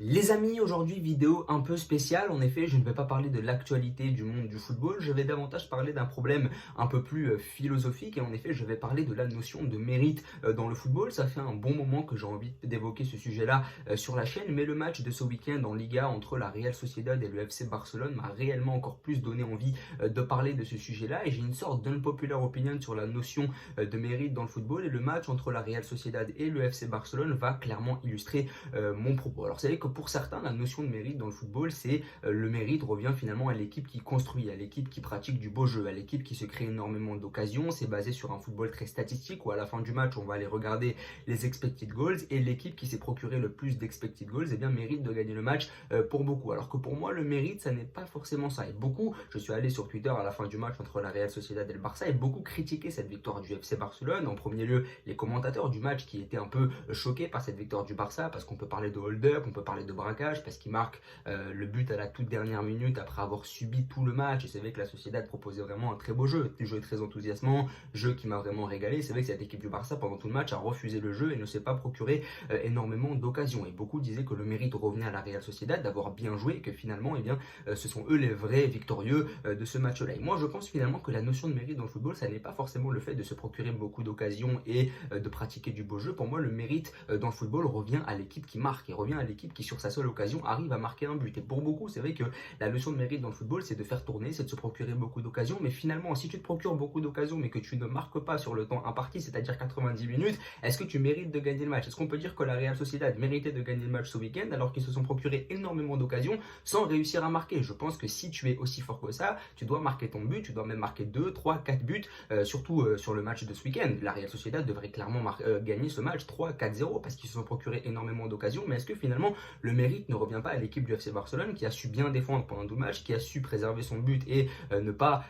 Les amis, aujourd'hui vidéo un peu spéciale. En effet, je ne vais pas parler de l'actualité du monde du football, je vais davantage parler d'un problème un peu plus philosophique et en effet, je vais parler de la notion de mérite dans le football. Ça fait un bon moment que j'ai envie d'évoquer ce sujet-là sur la chaîne, mais le match de ce week-end en Liga entre la Real Sociedad et le FC Barcelone m'a réellement encore plus donné envie de parler de ce sujet-là et j'ai une sorte d'unpopular opinion sur la notion de mérite dans le football et le match entre la Real Sociedad et le FC Barcelone va clairement illustrer mon propos. Alors, vous savez que pour certains, la notion de mérite dans le football, c'est le mérite revient finalement à l'équipe qui construit, à l'équipe qui pratique du beau jeu, à l'équipe qui se crée énormément d'occasions. C'est basé sur un football très statistique où à la fin du match, on va aller regarder les expected goals et l'équipe qui s'est procuré le plus d'expected goals, eh bien, mérite de gagner le match pour beaucoup. Alors que pour moi, le mérite, ça n'est pas forcément ça. Et beaucoup, je suis allé sur Twitter à la fin du match entre la Real Sociedad et le Barça et beaucoup critiqué cette victoire du FC Barcelone. En premier lieu, les commentateurs du match qui étaient un peu choqués par cette victoire du Barça parce qu'on peut parler de hold-up, on peut parler de braquage parce qu'il marque le but à la toute dernière minute après avoir subi tout le match. Et c'est vrai que la Sociedad proposait vraiment un très beau jeu, un jeu très enthousiasmant, jeu qui m'a vraiment régalé. C'est vrai que cette équipe du Barça pendant tout le match a refusé le jeu et ne s'est pas procuré énormément d'occasions. Et beaucoup disaient que le mérite revenait à la Real Sociedad d'avoir bien joué et que finalement, eh bien, ce sont eux les vrais victorieux de ce match-là. Et moi, je pense finalement que la notion de mérite dans le football, ça n'est pas forcément le fait de se procurer beaucoup d'occasions et de pratiquer du beau jeu. Pour moi, le mérite dans le football revient à l'équipe qui marque et revient à l'équipe qui, sur sa seule occasion, arrive à marquer un but. Et pour beaucoup, c'est vrai que la notion de mérite dans le football, c'est de faire tourner, c'est de se procurer beaucoup d'occasions. Mais finalement, si tu te procures beaucoup d'occasions, mais que tu ne marques pas sur le temps imparti, c'est-à-dire 90 minutes, est-ce que tu mérites de gagner le match? Est-ce qu'on peut dire que la Real Sociedad méritait de gagner le match ce week-end alors qu'ils se sont procurés énormément d'occasions sans réussir à marquer? Je pense que si tu es aussi fort que ça, tu dois marquer ton but, tu dois même marquer 2, 3, 4 buts, surtout sur le match de ce week-end. La Real Sociedad devrait clairement gagner ce match 3-4-0 parce qu'ils se sont procurés énormément d'occasions. Mais est-ce que finalement le mérite ne revient pas à l'équipe du FC Barcelone qui a su bien défendre pendant tout le match, qui a su préserver son but et ne pas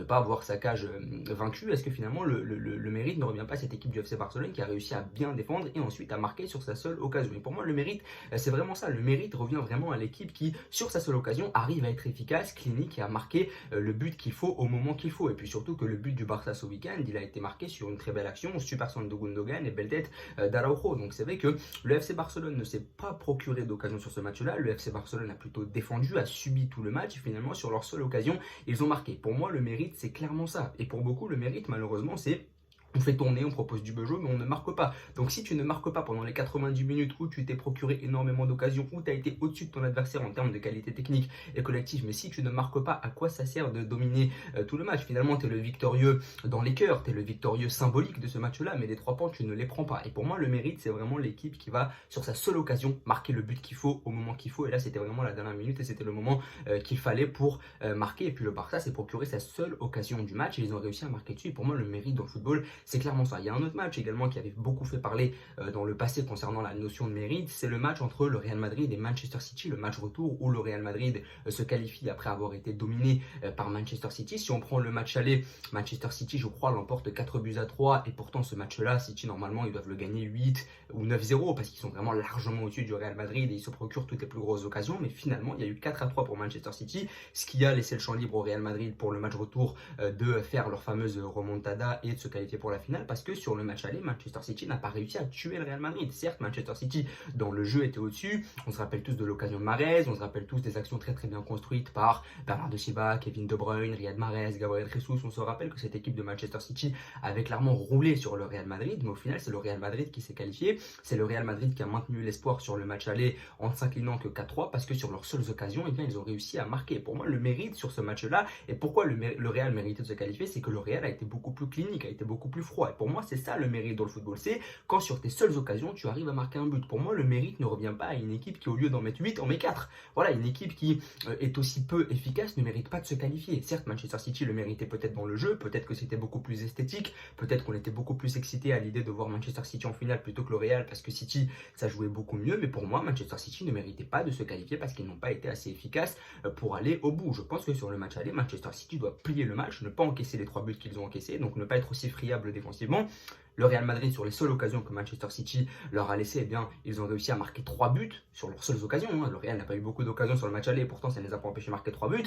avoir sa cage vaincue? Est-ce que finalement le mérite ne revient pas à cette équipe du FC Barcelone qui a réussi à bien défendre et ensuite à marquer sur sa seule occasion? Et pour moi, le mérite, c'est vraiment ça. Le mérite revient vraiment à l'équipe qui, sur sa seule occasion, arrive à être efficace, clinique et à marquer le but qu'il faut au moment qu'il faut. Et puis surtout que le but du Barça ce week-end, il a été marqué sur une très belle action, super centre de Gundogan et belle tête d'Araujo. Donc c'est vrai que le FC Barcelone ne s'est pas procuré d'occasion sur ce match-là. Le FC Barcelone a plutôt défendu, a subi tout le match et finalement sur leur seule occasion, ils ont marqué. Pour moi, le mérite, c'est clairement ça. Et pour beaucoup, le mérite, malheureusement, c'est on fait tourner, on propose du beau jeu, mais on ne marque pas. Donc si tu ne marques pas pendant les 90 minutes où tu t'es procuré énormément d'occasions, où tu as été au-dessus de ton adversaire en termes de qualité technique et collective, mais si tu ne marques pas, à quoi ça sert de dominer tout le match? Finalement, tu es le victorieux dans les cœurs, tu es le victorieux symbolique de ce match-là, mais les 3 points, tu ne les prends pas. Et pour moi, le mérite, c'est vraiment l'équipe qui va, sur sa seule occasion, marquer le but qu'il faut au moment qu'il faut. Et là, c'était vraiment la dernière minute et c'était le moment qu'il fallait pour marquer. Et puis le Barça s'est procuré sa seule occasion du match et ils ont réussi à marquer dessus. Et pour moi, le mérite dans le football, c'est clairement ça. Il y a un autre match également qui avait beaucoup fait parler dans le passé concernant la notion de mérite, c'est le match entre le Real Madrid et Manchester City, le match retour où le Real Madrid se qualifie après avoir été dominé par Manchester City. Si on prend le match aller, Manchester City, je crois, l'emporte 4-3 et pourtant ce match-là, City, normalement, ils doivent le gagner 8 ou 9-0 parce qu'ils sont vraiment largement au-dessus du Real Madrid et ils se procurent toutes les plus grosses occasions. Mais finalement, il y a eu 4-3 pour Manchester City, ce qui a laissé le champ libre au Real Madrid pour le match retour de faire leur fameuse remontada et de se qualifier pour la finale. Parce que sur le match aller, Manchester City n'a pas réussi à tuer le Real Madrid. Certes, Manchester City, dans le jeu, était au-dessus. On se rappelle tous de l'occasion de Mahrez, on se rappelle tous des actions très très bien construites par Bernardo Silva, Kevin De Bruyne, Riyad Mahrez, Gabriel Jesus. On se rappelle que cette équipe de Manchester City avait clairement roulé sur le Real Madrid, mais au final, c'est le Real Madrid qui s'est qualifié. C'est le Real Madrid qui a maintenu l'espoir sur le match aller en ne s'inclinant que 4-3 parce que sur leurs seules occasions, eh bien, ils ont réussi à marquer. Pour moi, le mérite sur ce match-là, et pourquoi le Real méritait de se qualifier, c'est que le Real a été beaucoup plus clinique, a été beaucoup plus froid. Et pour moi, c'est ça le mérite dans le football, c'est quand sur tes seules occasions tu arrives à marquer un but. Pour moi, le mérite ne revient pas à une équipe qui, au lieu d'en mettre 8, en met 4. Voilà, une équipe qui est aussi peu efficace ne mérite pas de se qualifier. Certes, Manchester City le méritait peut-être dans le jeu, peut-être que c'était beaucoup plus esthétique, peut-être qu'on était beaucoup plus excité à l'idée de voir Manchester City en finale plutôt que le Real parce que City, ça jouait beaucoup mieux, mais pour moi, Manchester City ne méritait pas de se qualifier parce qu'ils n'ont pas été assez efficaces pour aller au bout. Je pense que sur le match aller, Manchester City doit plier le match, ne pas encaisser les 3 buts qu'ils ont encaissés, donc ne pas être aussi friable défensivement. Le Real Madrid, sur les seules occasions que Manchester City leur a laissées, eh bien, ils ont réussi à marquer 3 buts sur leurs seules occasions. Le Real n'a pas eu beaucoup d'occasions sur le match aller, et pourtant ça ne les a pas empêchés de marquer 3 buts.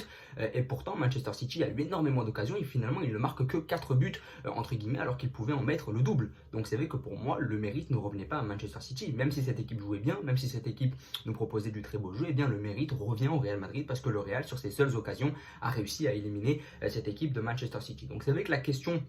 Et pourtant, Manchester City a eu énormément d'occasions et finalement, il ne marque que 4 buts, entre guillemets, alors qu'il pouvait en mettre le double. Donc c'est vrai que pour moi, le mérite ne revenait pas à Manchester City. Même si cette équipe jouait bien, même si cette équipe nous proposait du très beau jeu, eh bien, le mérite revient au Real Madrid parce que le Real, sur ses seules occasions, a réussi à éliminer cette équipe de Manchester City. Donc c'est vrai que la question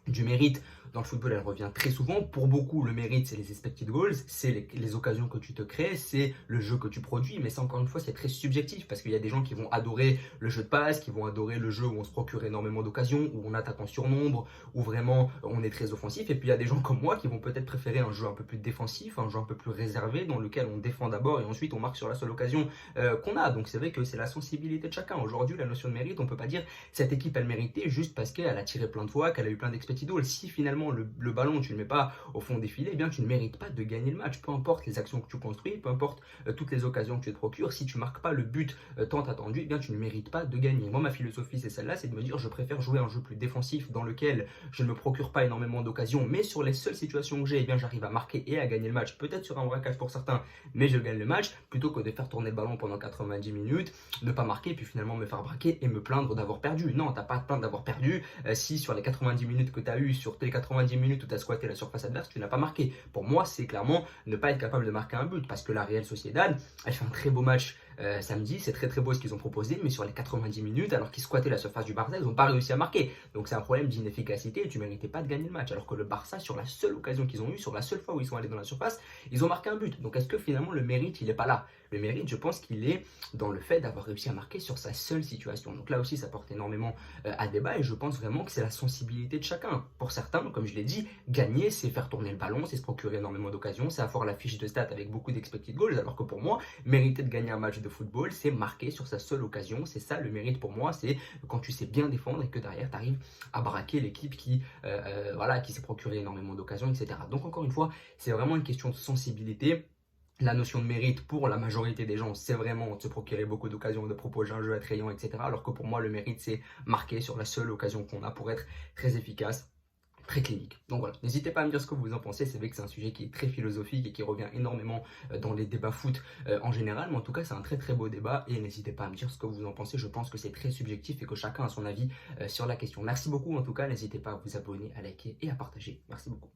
du mérite dans le football, elle revient très souvent. Pour beaucoup, le mérite, c'est les expected goals, c'est les occasions que tu te crées, c'est le jeu que tu produis. Mais ça, encore une fois, c'est très subjectif parce qu'il y a des gens qui vont adorer le jeu de passe, qui vont adorer le jeu où on se procure énormément d'occasions, où on attaque en surnombre, où vraiment on est très offensif. Et puis il y a des gens comme moi qui vont peut-être préférer un jeu un peu plus défensif, un jeu un peu plus réservé, dans lequel on défend d'abord et ensuite on marque sur la seule occasion qu'on a. Donc c'est vrai que c'est la sensibilité de chacun. Aujourd'hui, la notion de mérite, on peut pas dire cette équipe elle méritait juste parce qu'elle a tiré plein de fois, qu'elle a eu plein d'expected goals. Si finalement le ballon tu ne le mets pas au fond des filets, eh bien tu ne mérites pas de gagner le match. Peu importe les actions que tu construis, peu importe toutes les occasions que tu te procures, si tu marques pas le but tant attendu, eh bien tu ne mérites pas de gagner. Moi, ma philosophie c'est celle-là, c'est de me dire je préfère jouer un jeu plus défensif dans lequel je ne me procure pas énormément d'occasions, mais sur les seules situations que j'ai, eh bien j'arrive à marquer et à gagner le match. Peut-être sur un braquage pour certains, mais je gagne le match, plutôt que de faire tourner le ballon pendant 90 minutes, ne pas marquer, puis finalement me faire braquer et me plaindre d'avoir perdu. Non, t'as pas à te plaindre d'avoir perdu si sur les 90 minutes que tu as eu, sur tes 90 minutes où tu as squatté la surface adverse, tu n'as pas marqué. Pour moi, c'est clairement ne pas être capable de marquer un but parce que la Real Sociedad, elle fait un très beau match samedi, c'est très très beau ce qu'ils ont proposé, mais sur les 90 minutes, alors qu'ils squattaient la surface du Barça, ils n'ont pas réussi à marquer. Donc c'est un problème d'inefficacité et tu ne méritais pas de gagner le match. Alors que le Barça, sur la seule occasion qu'ils ont eue, sur la seule fois où ils sont allés dans la surface, ils ont marqué un but. Donc est-ce que finalement le mérite, il n'est pas là? Le mérite, je pense qu'il est dans le fait d'avoir réussi à marquer sur sa seule situation. Donc là aussi, ça porte énormément à débat et je pense vraiment que c'est la sensibilité de chacun. Pour certains, comme je l'ai dit, gagner, c'est faire tourner le ballon, c'est se procurer énormément d'occasions, c'est avoir la fiche de stats avec beaucoup d'expected goals, alors que pour moi, mériter de gagner un match de football, c'est marquer sur sa seule occasion. C'est ça le mérite pour moi, c'est quand tu sais bien défendre et que derrière, tu arrives à braquer l'équipe qui s'est procuré énormément d'occasions, etc. Donc encore une fois, c'est vraiment une question de sensibilité. La notion de mérite pour la majorité des gens, c'est vraiment de se procurer beaucoup d'occasions, de proposer un jeu attrayant, etc. Alors que pour moi, le mérite, c'est marquer sur la seule occasion qu'on a pour être très efficace, très clinique. Donc voilà, n'hésitez pas à me dire ce que vous en pensez. C'est vrai que c'est un sujet qui est très philosophique et qui revient énormément dans les débats foot en général, mais en tout cas c'est un très très beau débat et n'hésitez pas à me dire ce que vous en pensez. Je pense que c'est très subjectif et que chacun a son avis sur la question. Merci beaucoup en tout cas, n'hésitez pas à vous abonner, à liker et à partager. Merci beaucoup.